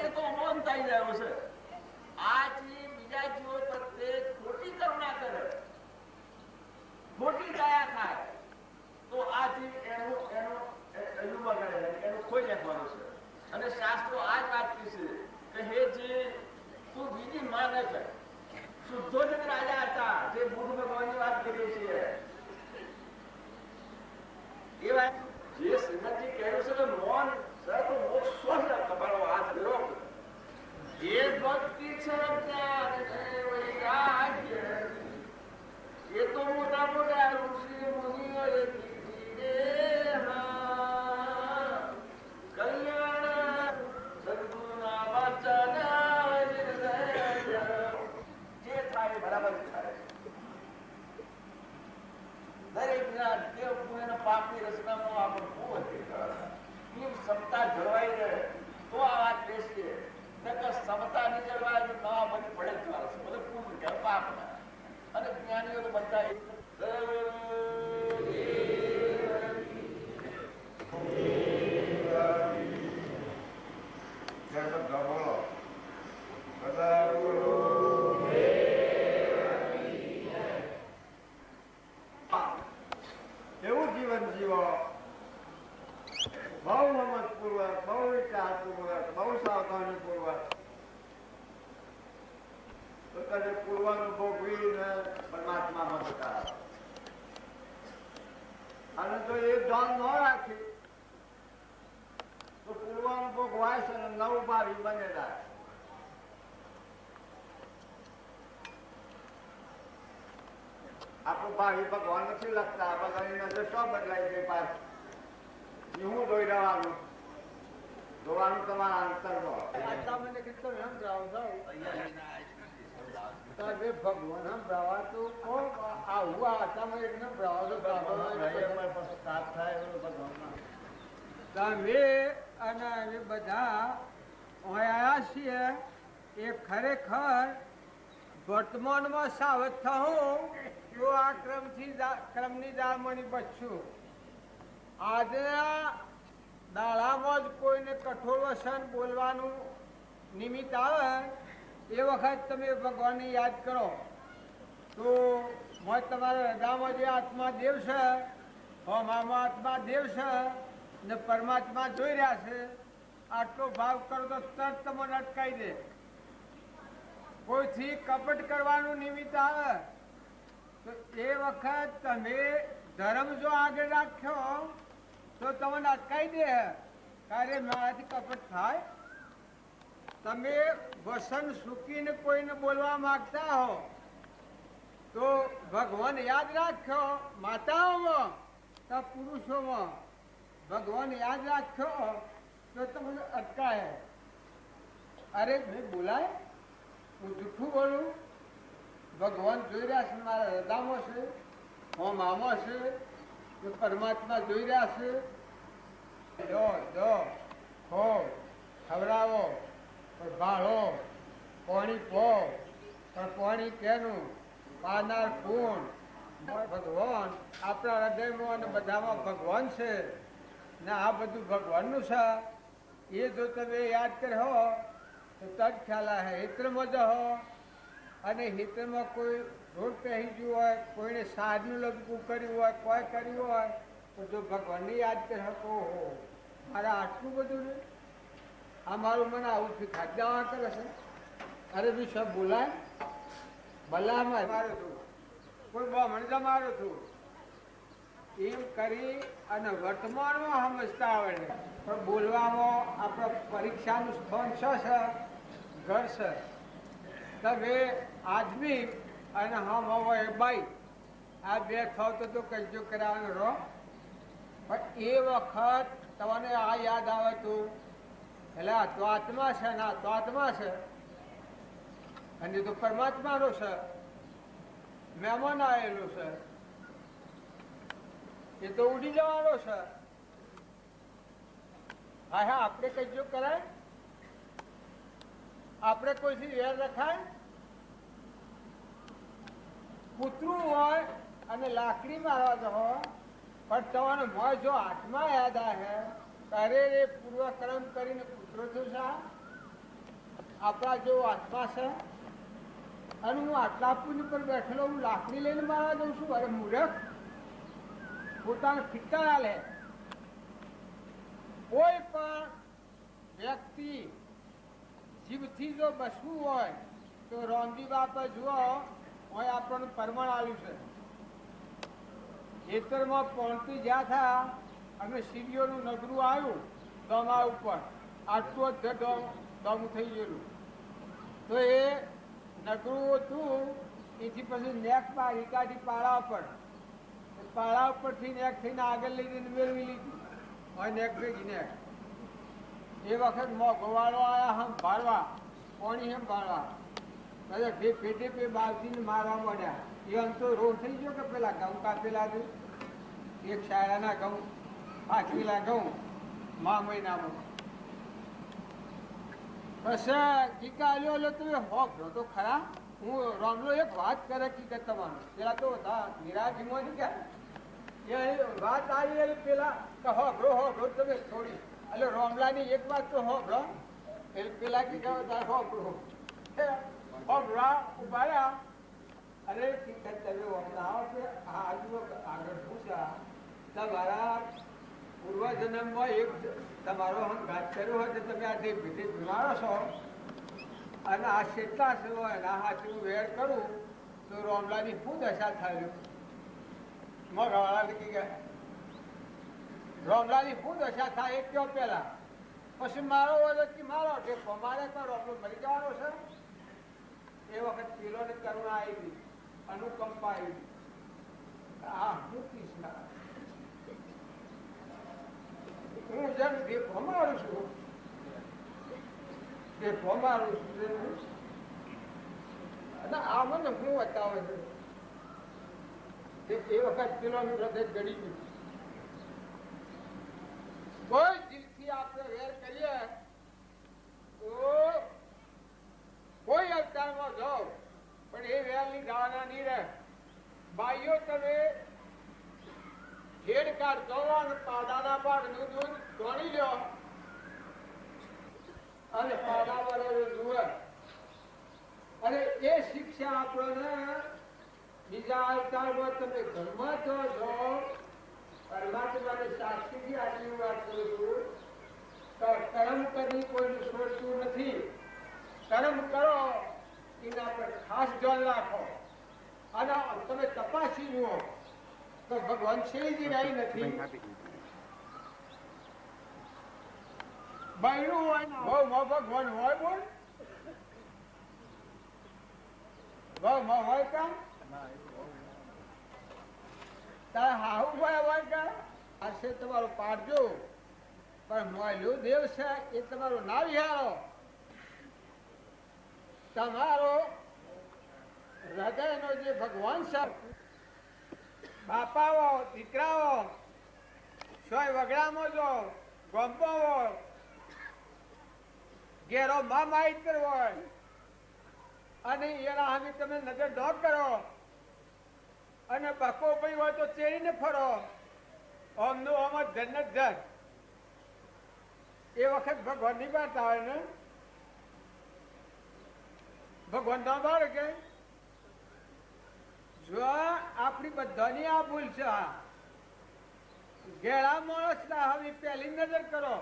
એ તો મૌન થઈ જાય છે. આ જીવ બીજા જીવો પ્રત્યે ખોટી કરુણા કરે, ખોટી દયા થાય, તો આ જીવ એનું બગાડે, એનું ખોઈ નાખવાનું છે. અને શાસ્ત્રો આ જ વાત કીધી કે હે જીવ, તું બીજી માને છે. શુદ્ધોજન રાજા હતા, જે બુદ્ધ ભગવાનની વાત કરીએ છીએ એ વાત જે શ્રીમદજી કહ્યું છે કે મૌન સર્વ મોક્ષ સ્વસ્થ તમારો હાથ કર્યો. જે ભક્તિ છે જ્ઞાન છે વૈરાગ્ય, એ તો મોટા મોટા ઋષિ મુનિઓએ કીધી. કલ્યાણ સદગુરુના વચન જે થાય બરાબર થાય. દરેકના દેવ પુણ્યના પાપની રચનામાં આપણે બહુ હતી ક્ષમતા જળવાઈ રહે તો આ વાત બેસીએ. ક્ષમતા નહીં જળવાય નવા બની પડે જ વાર છે. બધું પૂર્ણ કે પાપના. અને જ્ઞાનીઓ તો બધા એવું જીવન જીવો, બહુ મમત પૂર્વક, બહુ વિચાર પૂર્વક, બહુ સાવધાની પૂર્વક, તો કદાચ પૂર્વાનું ભોગવીને પરમાત્મામાં બતાવે. અને જો એ ધ્યાન ન રાખે તો પૂર્વાનું ભોગવાય છે અને નવ ભાવી બનેલા. આપણું ભાવિ ભગવાન નથી લખતા. ભગવાનની નજર શું બદલાઈ ગઈ પાછું? હું જોઈ રહેવાનું, જોવાનું તમારા અંતરમાં. મને કેટલો એમ જાવ ભગવાન એમ જવા તો કોણ આવું આટામાં એકદમ તમે અને અમે બધા આવ્યા છીએ એ ખરેખર વર્તમાનમાં સાવધ થવું તો આ ક્રમની દાળમણી બચશું. આજના દાડામાં જ કોઈને કઠોર વસન બોલવાનું નિમિત્ત આવે એ વખત તમે ભગવાનને યાદ કરો તો તમારા હૃદયમાં જે આત્મા દેવ છે, હોમામાં આત્મા દેવ છે ને પરમાત્મા જોઈ રહ્યા છે, આટલો ભાવ કરો તો તરત તમને અટકાઈ દે. કોઈથી કપટ કરવાનું નિમિત્ત આવે તો એ વખત તમે ધર્મ જો આગળ રાખ્યો તો તમને અટકાઈ દે. કાર્ય મારાથી કપટ થાય. તમે વસન સૂકીને કોઈને બોલવા માંગતા હો તો ભગવાન યાદ રાખ્યો. માતાઓમાં તો પુરુષોમાં ભગવાન યાદ રાખ્યો તો તમને અટકાય. અરે ભાઈ બોલાય, હું જૂઠું બોલું? ભગવાન જોઈ રહ્યા છે, મારા હૃદયમાં છે, હું મામા છે, પરમાત્મા જોઈ રહ્યા છે. હો ખવડાવો, ભાળો, પાણી પો, પણ પાણી કેનું? પાનાર કોણ? ભગવાન. આપણા હૃદયમાં અને બધામાં ભગવાન છે ને આ બધું ભગવાનનું છે. એ જો તમે યાદ કર્યો તો તજ ખ્યાલ આવે. હિત્રમાં જહો અને હિત્રમાં કોઈ રોડ પહેરી ગયું હોય, કોઈને સારનું લગવું કર્યું હોય, કોઈ કર્યું હોય તો જો ભગવાનને યાદ કર્યો તો ઓહો મારા આટલું બધું ને આ મારું મને આવું ખાદ્યા કરે છે. અરે બી સબ બોલાય ભલામાં મારું છું, કોઈ બ્રાહ્મણ જમારું છું એમ કરી અને વર્તમાનમાં સમજતા આવડે. પણ બોલવામાં આપણે પરીક્ષાનું સ્થાન છે, ઘર છે. તમે આદમી અને હમ હવે બાઈ આ બે થાવ તો કજ્જો કરાવવાનો રહો. પણ એ વખત તમને આ યાદ આવે તો એટલે આ તો આત્મા છે ને આ તો આત્મા છે અને તો પરમાત્માનો છે, મહેમાન આવેલો છે, એ તો ઉડી જવાનો છે. હા હા આપણે કજ્જો કરાય? આપણે કોઈથી વેર રખાય? કૂતરું હોય અને લાકડી મારવા તો હોય પણ તમારો મોય જો આત્મા યાદ આવે અરે રે પૂર્વકર્મ કરીને કૂતરો થયું છે આપણા જેવો આત્મા છે અને હું આટલા પુંજ પર બેઠેલો હું લાકડી લઈને મારવા દઉં છું? અરે મૂર્ખ, પોતાને ફિટકારા લે. કોઈ પણ વ્યક્તિ જીવથી જો બસવું હોય તો રોમજી બાપા જુઓ હોય આપણને પરમાણ આવ્યું છે. ખેતરમાં પહોંચતી જ્યાં થા અને સીડીઓનું નગરું આવ્યું દમા ઉપર, આટલું જ દમ થઈ ગયેલું. તો એ નગરું હતું એથી પછી નેક પાડી કાઢી પાળા ઉપર, પાળા ઉપરથી નેક થઈને આગળ લઈ જઈને મેળવી લીધી હોય નેક ભેગી નેક. એ વખત મોઘવાળો આવ્યા હમ ભાળવા, કોણી હમ ભાળવા બે પેટે પે બાવજીને મારવા માંડ્યા. એ આમ તો રોગ થઈ ગયો કે પેલા ઘઉં કાપેલા છે, એક શાળાના ઘઉં પાછેલા ઘઉં મા મહિનામાં. પછી ટીકા આલ્યો તમે હોભળો તો ખરા. હું રોમલો એક વાત કરે કી તમારું પેલા તો નિરાજીમાં ગયા એ વાત આવી એટલે પેલા હોભળો હોભળો તમે થોડી એટલે રોમલાની એક વાત તો હોભળો એટલે પેલા કી કહો હોભળો હોભળા ઉભા અરે તમે આવો કે આજુ આગળ પૂછ્યા તમારા પૂર્વજન્મમાં એક તમારો ઘાત કર્યો હોય તો તમે આજે ભીધી બીમારો છો અને આ કેટલા છો એના હાથનું વેર કરું તો રોમલાની શું દશા થયું? મગવાળા લખી ગયા રોમલાની શું દશા થાય એ કયો પેલા, પછી મારો હોય કે મારો ટેકો મારે તો રોમલો મરી જવાનો છે. એ વખત પેલોને કરુણા આવી, અનુકંપા આવી. આ હું કૃષ્ણ હું જેમ દેખો મારું છું, દેખો મારું છું અને આ મને હું બતાવે છે. એ વખત પેલોનું હૃદય ગળી ગયું. કોઈ દિલથી આપણે વેર કરીએ તો કોઈ અવતારમાં જાઓ પણ એ વેરની ગાળાના નહીં રહે. ભાઈઓ તમે હેડ કાઢતો અને પાડાના ભાગનું દૂધ ધોણી લો અને પાડા વાળા જુએ અને એ શિક્ષા આપણને બીજા અવતારમાં તમે ઘરમાં તો જો પરમાત્માને સાક્ષીથી આટલી વાત કરું છું તો કર્મ કરી કોઈનું છોડતું નથી. કર્મ કરો એના પર ખાસ ધ્યાન રાખો અને તમે તપાસી જુઓ તો ભગવાન શેરીજી રહી નથી. બહેરું હોય બહુ ભગવાન હોય બોલ બહુ હોય કામ તારે હાહુ ભાઈ હોય કા આ તમારો પાડજો પણ મોયલું દેવ છે એ તમારું ના વિહારો. તમારો હૃદયનો જે ભગવાન છે બાપાઓ દીકરાઓ સોય વગડામાં જો ગોમ્બો હોય ઘેરો મા માહિતર હોય અને એના સામે તમે નજર ડોક કરો અને બકો ભાઈ હોય તો ચેરીને ફરો ઓમનું ઓમ જ ધન જ ધન. એ વખત ભગવાન ની વાત આવે ને ભગવાન ના બાળે કે જો આપણી બધાની આ ભૂલ છે. ગેળા માણસ ના હવે પહેલી નજર કરો.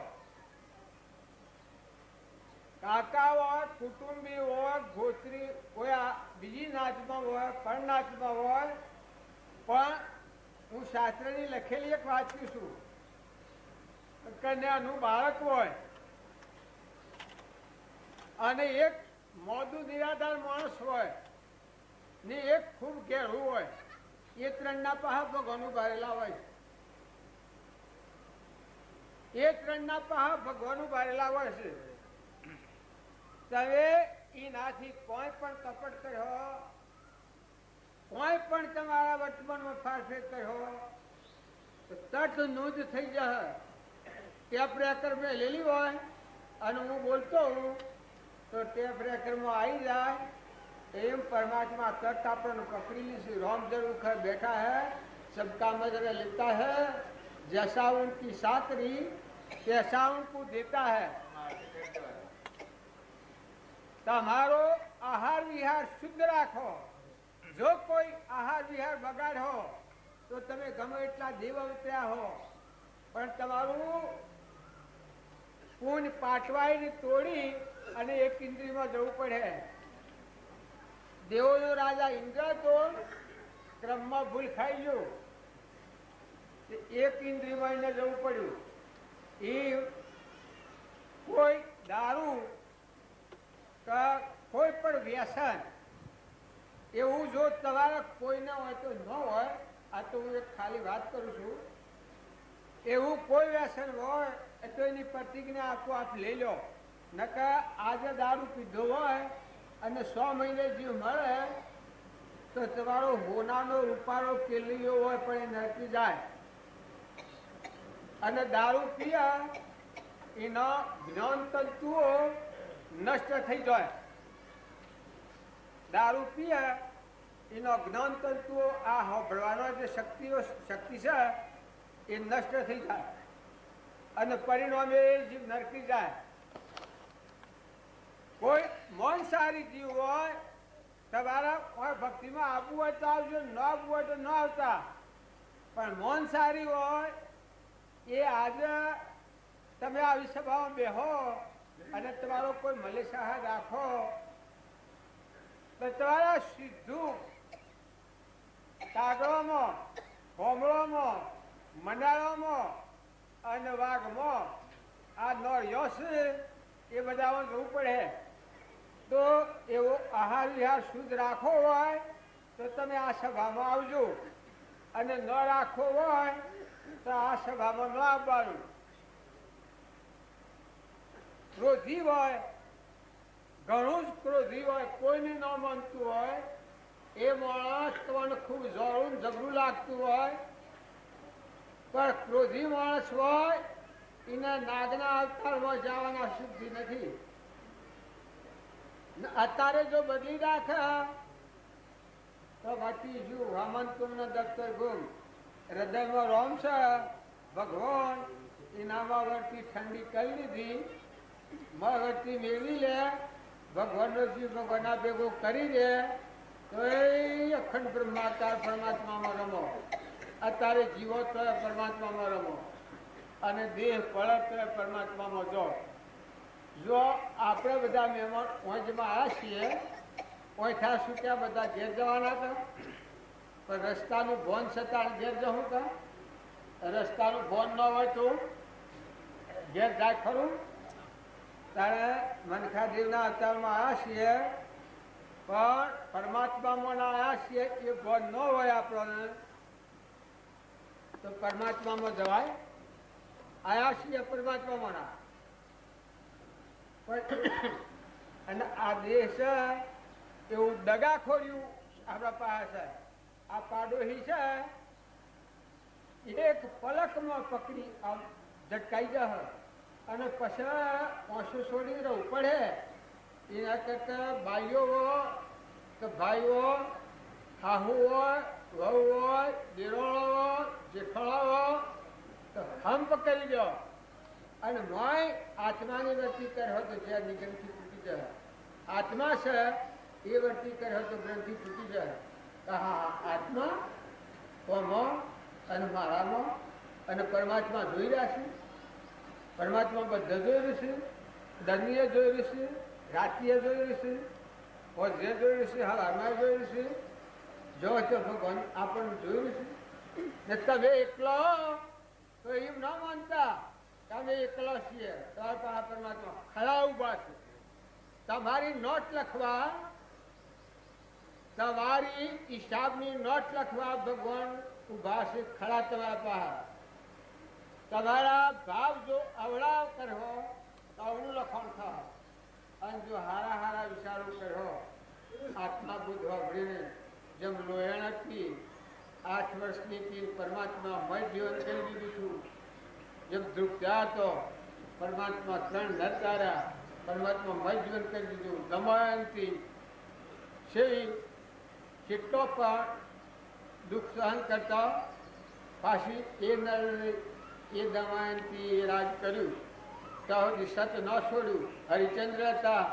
કાકા હોય કુટુંબી હોય ગોત્રી કોઈ બીજી નાચમાં હોય પણ નાચમાં હોય પણ હું શાસ્ત્રની લખેલી એક વાંચું છું. કન્યાનું બાળક હોય અને એક મોદું નિરાધાર માણસ હોય ને એક ખૂબ ઘેરું હોય એ ત્રણના પાહા ભગવાન ઉભારેલા હોય. એ ત્રણના પાહા ભગવાન ઉભારેલા હોય છે. તમે એનાથી કોઈ પણ કપટ કર્યો કોઈ પણ તમારા વર્તમાનમાં ફારફેર કર્યો તો તટ નોંધ થઈ જાય. ટેપ રેકર મેં લેલી હોય અને હું બોલતો હું તો ટેપ રેકરમાં આવી જાય એમ પરમાत्मा तट આપણને પકડી લીધી. राम जरूर खैर बैठा है सबका मजर लेता है जैसा उनकी सातरी कैसा उनको देता है. તમારો આહાર વિહાર શુદ્ધ રાખો. જો કોઈ આહાર વિહાર બગાડો તો તમે ગમે એટલા દેવ અવતર્યા હો, પણ તમારું પૂન પાટવાઈને તોડી અને એક ઇન્દ્રિયમાં જવું પડે. દેવોનો રાજા ઇન્દ્ર તો ક્રમમાં ભૂલ ખાઈ ગયો, એક ઇન્દ્રિયમાં એને જવું પડ્યું. એ કોઈ દારૂ કે કોઈ પણ વ્યસન એવું જો તમારા કોઈ ના હોય તો ન હોય. આ તો હું એક ખાલી વાત કરું છું. એવું કોઈ વ્યસન હોય તો એની પ્રતિજ્ઞા આપોઆપ લઈ લો. નકર આજે દારૂ પીધો હોય અને 100 મહિને જીવ મળે તો તમારો હોનાનો રૂપારો કેલીઓ હોય પણ એ નરકી જાય. અને દારૂ પીયા એના જ્ઞાન તંતુઓ નષ્ટ થઈ જાય. દારૂ પીએ એનો જ્ઞાન તંતુઓ આ સાંભળવાનો જે શક્તિ છે એ નષ્ટ થઈ જાય અને પરિણામે જીવ નરકી જાય. કોઈ મૌનસારી જીવ હોય તમારા ભક્તિમાં આવવું હોય તો આવજો, ન આવવું હોય તો ન આવતા. પણ મૌનસારી હોય એ આજે તમે આવી સભામાં બેહો અને તમારો કોઈ મલેસાહ રાખો તો તમારા સીધું કાગળોમાં, હોમળોમાં, મંડાળોમાં અને વાઘમાં આ નળિયો છે એ બધામાં જવું પડે. તો એવો આહાર વિહાર શુદ્ધ રાખવો હોય તો તમે આ સભામાં આવજો, અને ન રાખવો હોય તો આ સભામાં ન આવવાનું. ક્રોધી હોય, ઘણું જ ક્રોધી હોય, કોઈને ન માનતું હોય એ માણસ તમને ખૂબ જોરું ઝઘડું લાગતું હોય, પણ ક્રોધી માણસ હોય એના નાગના અવતારમાં જવાના શુદ્ધિ નથી. અત્યારે જો બદલી રાખે તો બાકી જો હેમંતકુંડના દફતર ગુમ હૃદયમાં રોમ છે ભગવાન એનામાં વળતી ઠંડી કરી લીધી, વળતી મેળવી લે, ભગવાનનો જીવ ભગવાનના ભેગો કરી દે તો એ અખંડ બ્રહ્માકાર પરમાત્મામાં રમો. અત્યારે જીવો તો પરમાત્મામાં રમો અને દેહ પડે તો પરમાત્મામાં જો. જો આપણે બધા મહેમાન ઓંજમાં આવ્યા છીએ, ઓંઠા છૂટ્યા બધા ઘેર જવાના હતા, પણ રસ્તાનું ભોન છતાં ઘેર જવું કા? રસ્તાનું ભોન ન હોય તો ઘેર જાય ખરું? ત્યારે મનખાદેવના અવતારમાં આવ્યા છીએ, પણ પરમાત્મામાં આવ્યા છીએ એ ભોન ન હોય આપણને તો પરમાત્મામાં જવાય? આવ્યા છીએ પરમાત્મામાં ના. અને આ દેશ એવું દગાખોર્યું આપણા પાસે. આ પાડોશી છે એક પલકમાં પકડી ઝટકાઈ જાય અને પછી ઓછું છોડી રહેવું પડે. એના કરતા ભાઈઓ કે ભાઈઓ, હાહુ હોય, વહુ હોય, દેરોળો હોય, જેઠાળો હોય તો હંપ કરી દો અને મોય આત્માની વર્તી કર્યો તો જ્યાંની ગ્રંથિ તૂટી જાય. આત્મા છે એ વર્તી કર્યો તો ગ્રંથિ તૂટી જાય. હા, આત્મા કોમાં અને મારામાં અને પરમાત્મા જોઈ રહ્યા છે. પરમાત્મા બધા જોઈ રહ્યું છે, દરમીએ જોઈ રહ્યું છે, રાત્રિએ જોઈ રહ્યું છે, જે જોઈ રહ્યું છે, હાલમાં જોઈ રહ્યું છે. જો તો ભગવાન આપણને જોઈ રહ્યું છે ને તમે એકલો તો એમ ના માનતા તમે એકલા છીએ. તમારા પરમાત્મા ખરા ઉભા છે. તમારી નોટ લખવા, તમારી હિસાબની નોટ લખવા ભગવાન ઉભા છે ખરા તમારા પાસે. તમારા ભાવ જો અવળાવ કરો તો અવળું લખણ થાય, અને જો હારા હારા વિચારો કરો આત્મા બુદ્ધ વાપરીને જેમ લોયણથી 8 વર્ષની પરમાત્મા મય જીવન કરી દીધું છું. જેમ ધ્રુપતા હતો પરમાત્મા 3 નરકાર્યા, પરમાત્મા મય જીવન કરી દીધું. દમયંતી છે કેટલો પણ દુઃખ સહન કરતા પાછી એ દમયંતી રાજ કર્યું તો સત ન છોડ્યું. હરિચંદ્ર હતા